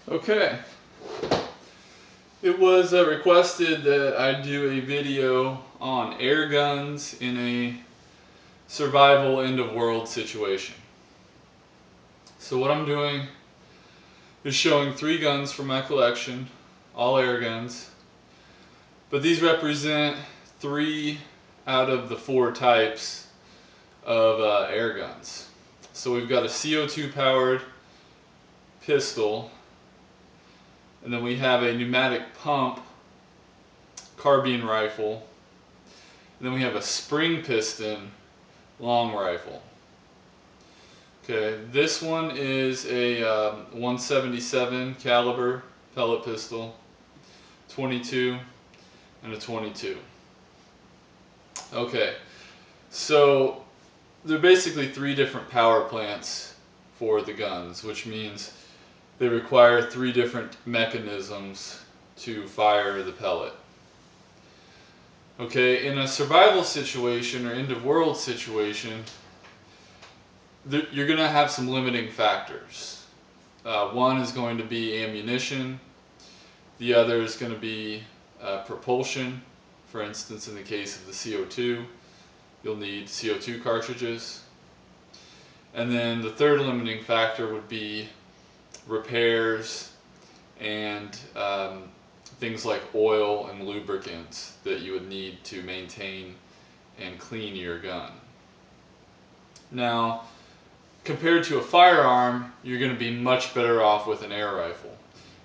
Okay, it was requested that I do a video on air guns in a survival end of world situation. So what I'm doing is showing 3 guns from my collection, all air guns, but these represent 3 out of the 4 types of air guns. So we've got a CO2 powered pistol, and then we have a pneumatic pump carbine rifle, and then we have a spring piston long rifle. Okay, this one is a 177 caliber pellet pistol, 22 and a 22. Okay, so there are basically 3 different power plants for the guns, which means they require 3 different mechanisms to fire the pellet. Okay, in a survival situation or end of world situation, you're going to have some limiting factors. One is going to be ammunition, the other is going to be propulsion. For instance, in the case of the CO2, you'll need CO2 cartridges. And then the third limiting factor would be repairs and things like oil and lubricants that you would need to maintain and clean your gun. Now, compared to a firearm, you're going to be much better off with an air rifle.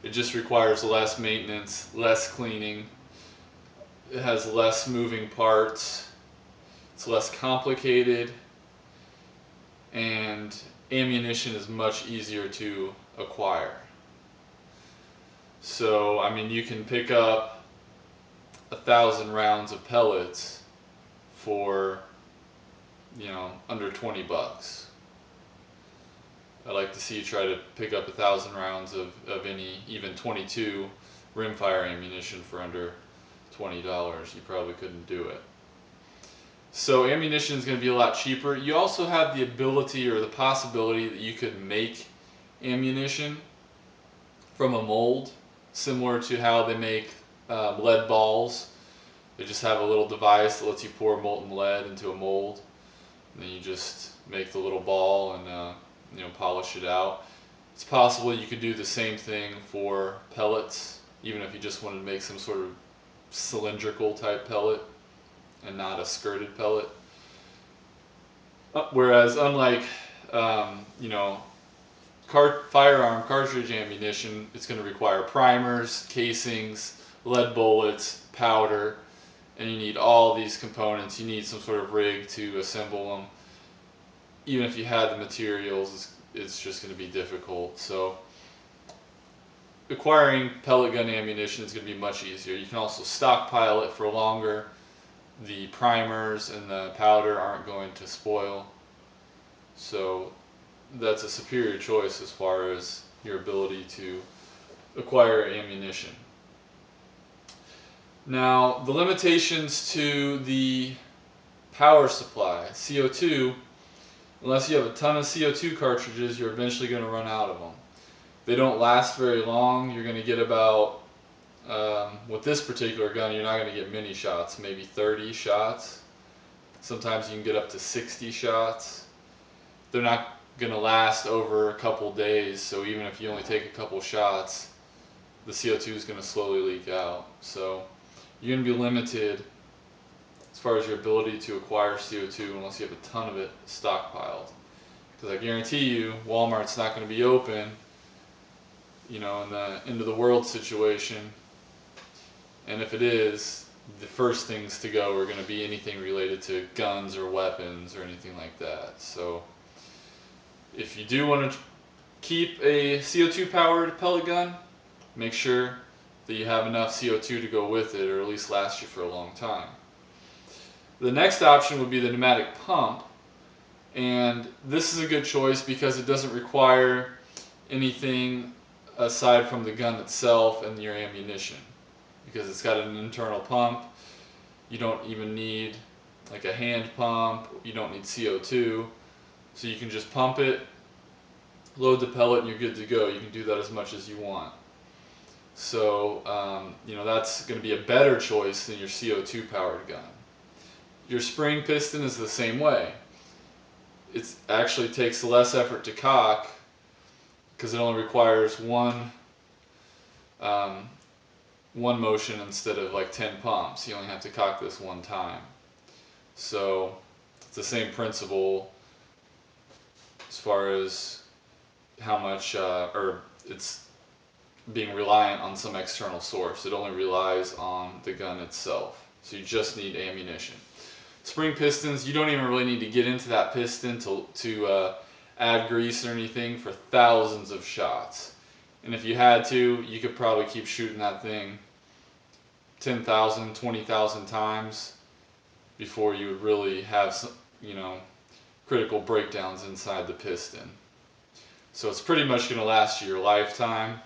It just requires less maintenance, less cleaning, it has less moving parts, it's less complicated, and ammunition is much easier to acquire. So, I mean, you can pick up 1,000 rounds of pellets for, under 20 bucks. I'd like to see you try to pick up 1,000 rounds of any, even 22 rimfire ammunition for under $20. You probably couldn't do it. So ammunition is going to be a lot cheaper. You also have the ability or the possibility that you could make ammunition from a mold, similar to how they make lead balls. They just have a little device that lets you pour molten lead into a mold, and then you just make the little ball and polish it out. It's possible you could do the same thing for pellets, even if you just wanted to make some sort of cylindrical type pellet and not a skirted pellet. Whereas unlike firearm cartridge ammunition, it's going to require primers, casings, lead bullets, powder, and you need all these components. You need some sort of rig to assemble them. Even if you had the materials, it's just going to be difficult. So acquiring pellet gun ammunition is going to be much easier. You can also stockpile it for longer. The primers and the powder aren't going to spoil. So that's a superior choice as far as your ability to acquire ammunition. Now, the limitations to the power supply, CO2, unless you have a ton of CO2 cartridges, you're eventually going to run out of them. They don't last very long. You're going to get about, with this particular gun, you're not going to get many shots, maybe 30 shots. Sometimes you can get up to 60 shots. They're not going to last over a couple days, so even if you only take a couple shots, the CO2 is going to slowly leak out. So you're going to be limited as far as your ability to acquire CO2 unless you have a ton of it stockpiled. Because I guarantee you, Walmart's not going to be open, in the end of the world situation. And if it is, the first things to go are going to be anything related to guns or weapons or anything like that. So if you do want to keep a CO2 powered pellet gun, make sure that you have enough CO2 to go with it, or at least last you for a long time. The next option would be the pneumatic pump, and this is a good choice because it doesn't require anything aside from the gun itself and your ammunition, because it's got an internal pump. You don't even need like a hand pump, you don't need CO2, so you can just pump it. load the pellet, and you're good to go. You can do that as much as you want. So, that's going to be a better choice than your CO2 powered gun. Your spring piston is the same way. It actually takes less effort to cock because it only requires one motion instead of like 10 pumps. You only have to cock this one time. So it's the same principle as far as how much, or it's being reliant on some external source. It only relies on the gun itself. So you just need ammunition. Spring pistons, you don't even really need to get into that piston to add grease or anything for thousands of shots. And if you had to, you could probably keep shooting that thing 10,000, 20,000 times before you would really have some, critical breakdowns inside the piston. So it's pretty much going to last you your lifetime.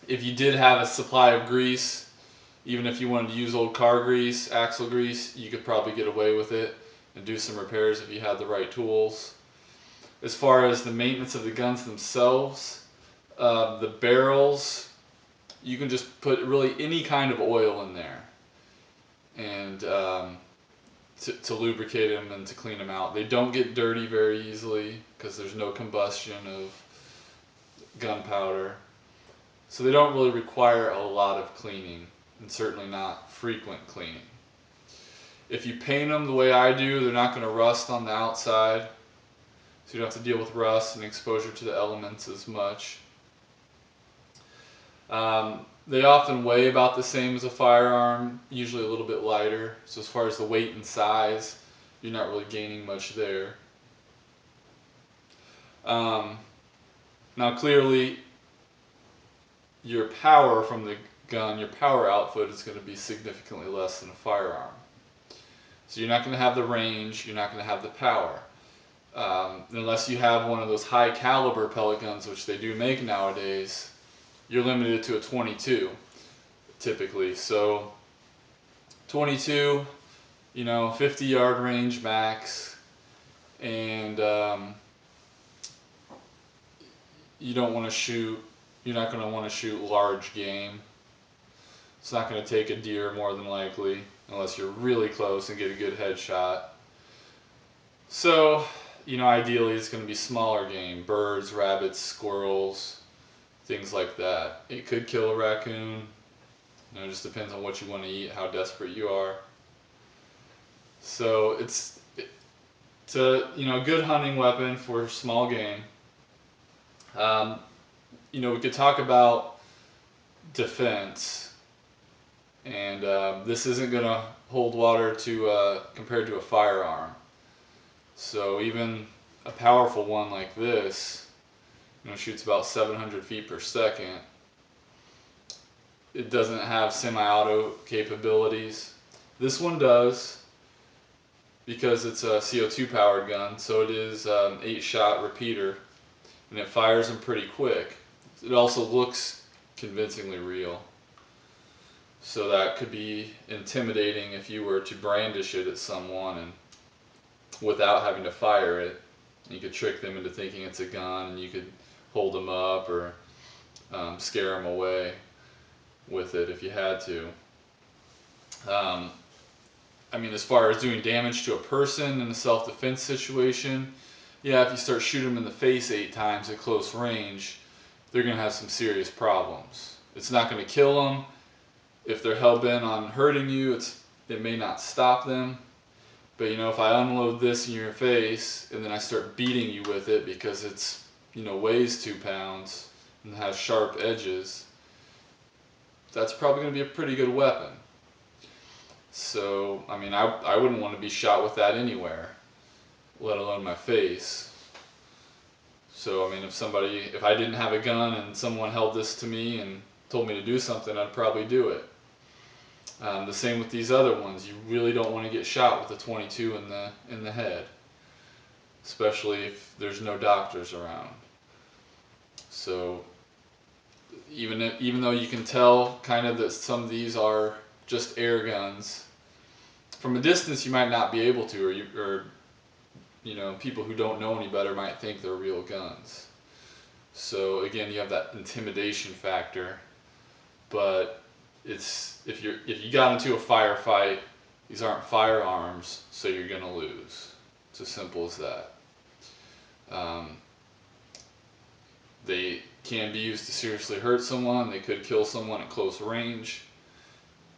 If you did have a supply of grease, even if you wanted to use old car grease, axle grease, you could probably get away with it and do some repairs if you had the right tools. As far as the maintenance of the guns themselves, the barrels, you can just put really any kind of oil in there and to lubricate them and to clean them out. They don't get dirty very easily because there's no combustion of gunpowder. So they don't really require a lot of cleaning, and certainly not frequent cleaning. If you paint them the way I do, they're not going to rust on the outside, so you don't have to deal with rust and exposure to the elements as much. They often weigh about the same as a firearm, usually a little bit lighter. So as far as the weight and size, you're not really gaining much there. Now clearly, your power from the gun, your power output is going to be significantly less than a firearm. So you're not going to have the range, you're not going to have the power. Unless you have one of those high caliber pellet guns, which they do make nowadays, you're limited to a 22 typically. So 22, 50-yard range max, and you're not going to want to shoot large game. It's not going to take a deer more than likely, unless you're really close and get a good headshot. So, ideally it's going to be smaller game, birds, rabbits, squirrels, things like that. It could kill a raccoon. It just depends on what you want to eat, how desperate you are. So it's a good hunting weapon for small game. We could talk about defense, and this isn't going to hold water compared to a firearm. So even a powerful one like this, shoots about 700 feet per second. It doesn't have semi-auto capabilities. This one does, because it's a CO2 powered gun, so it is 8-shot repeater, and it fires them pretty quick. It also looks convincingly real, so that could be intimidating if you were to brandish it at someone and without having to fire it. You could trick them into thinking it's a gun, and you could hold them up or scare them away with it if you had to. As far as doing damage to a person in a self-defense situation, yeah, if you start shooting them in the face 8 times at close range, they're going to have some serious problems. It's not going to kill them. If they're hell-bent on hurting you, it may not stop them. But if I unload this in your face and then I start beating you with it because it's weighs 2 pounds and has sharp edges, that's probably going to be a pretty good weapon. So I wouldn't want to be shot with that anywhere, let alone my face. So if I didn't have a gun and someone held this to me and told me to do something, I'd probably do it. The same with these other ones. You really don't want to get shot with a 22 in the head, especially if there's no doctors around. So even though you can tell kind of that some of these are just air guns, from a distance you might not be able to, or people who don't know any better might think they're real guns. So again, you have that intimidation factor, but if you got into a firefight, these aren't firearms, so you're gonna lose. It's as simple as that. They can be used to seriously hurt someone. They could kill someone at close range,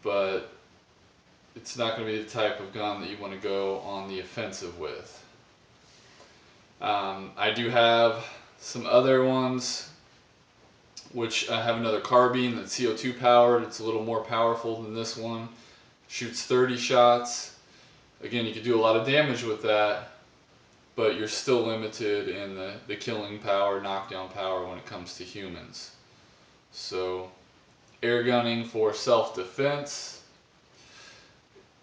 but it's not going to be the type of gun that you want to go on the offensive with. I do have some other ones, which I have another carbine that's CO2 powered. It's a little more powerful than this one. Shoots 30 shots. Again, you could do a lot of damage with that, but you're still limited in the killing power, knockdown power when it comes to humans. So air gunning for self-defense,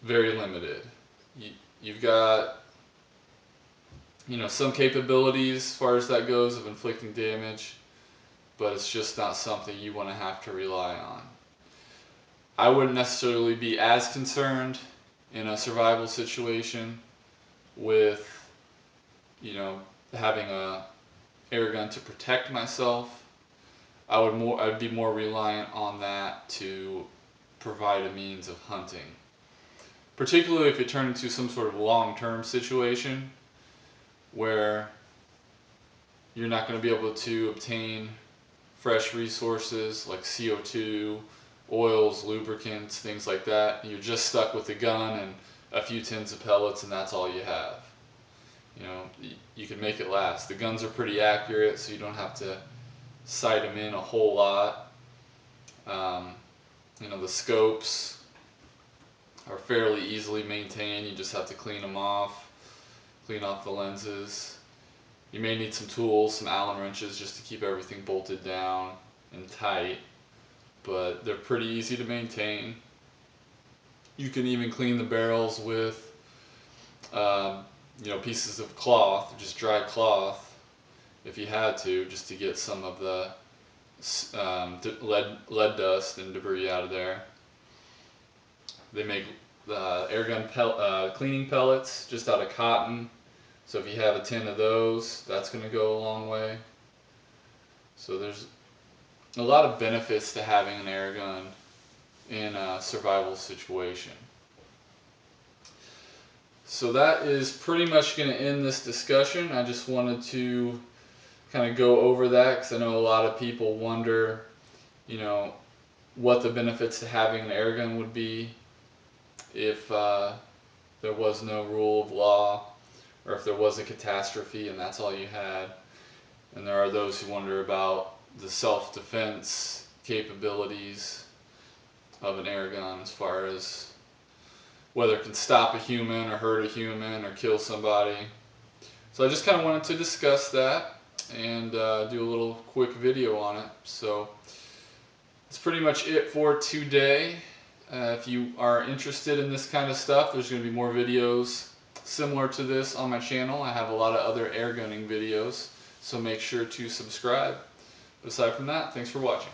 very limited. You've got, some capabilities as far as that goes of inflicting damage, but it's just not something you want to have to rely on. I wouldn't necessarily be as concerned in a survival situation with, having a air gun to protect myself. I'd be more reliant on that to provide a means of hunting. Particularly if it turned into some sort of long-term situation where you're not going to be able to obtain fresh resources like CO2, oils, lubricants, things like that. You're just stuck with a gun and a few tins of pellets, and that's all you have. You can make it last. The guns are pretty accurate, so you don't have to sight them in a whole lot. The scopes are fairly easily maintained. You just have to clean off the lenses. You may need some tools, some Allen wrenches, just to keep everything bolted down and tight, but they're pretty easy to maintain. You can even clean the barrels with pieces of cloth, just dry cloth, if you had to, just to get some of the lead dust and debris out of there. They make airgun cleaning pellets just out of cotton, so if you have a tin of those, that's going to go a long way. So there's a lot of benefits to having an air gun in a survival situation. So that is pretty much going to end this discussion. I just wanted to kind of go over that because I know a lot of people wonder, what the benefits to having an air gun would be if there was no rule of law, or if there was a catastrophe and that's all you had. And there are those who wonder about the self-defense capabilities of an air gun as far as whether it can stop a human or hurt a human or kill somebody. So I just kind of wanted to discuss that and do a little quick video on it. So that's pretty much it for today. If you are interested in this kind of stuff, there's going to be more videos similar to this on my channel. I have a lot of other air gunning videos, so make sure to subscribe. But aside from that, thanks for watching.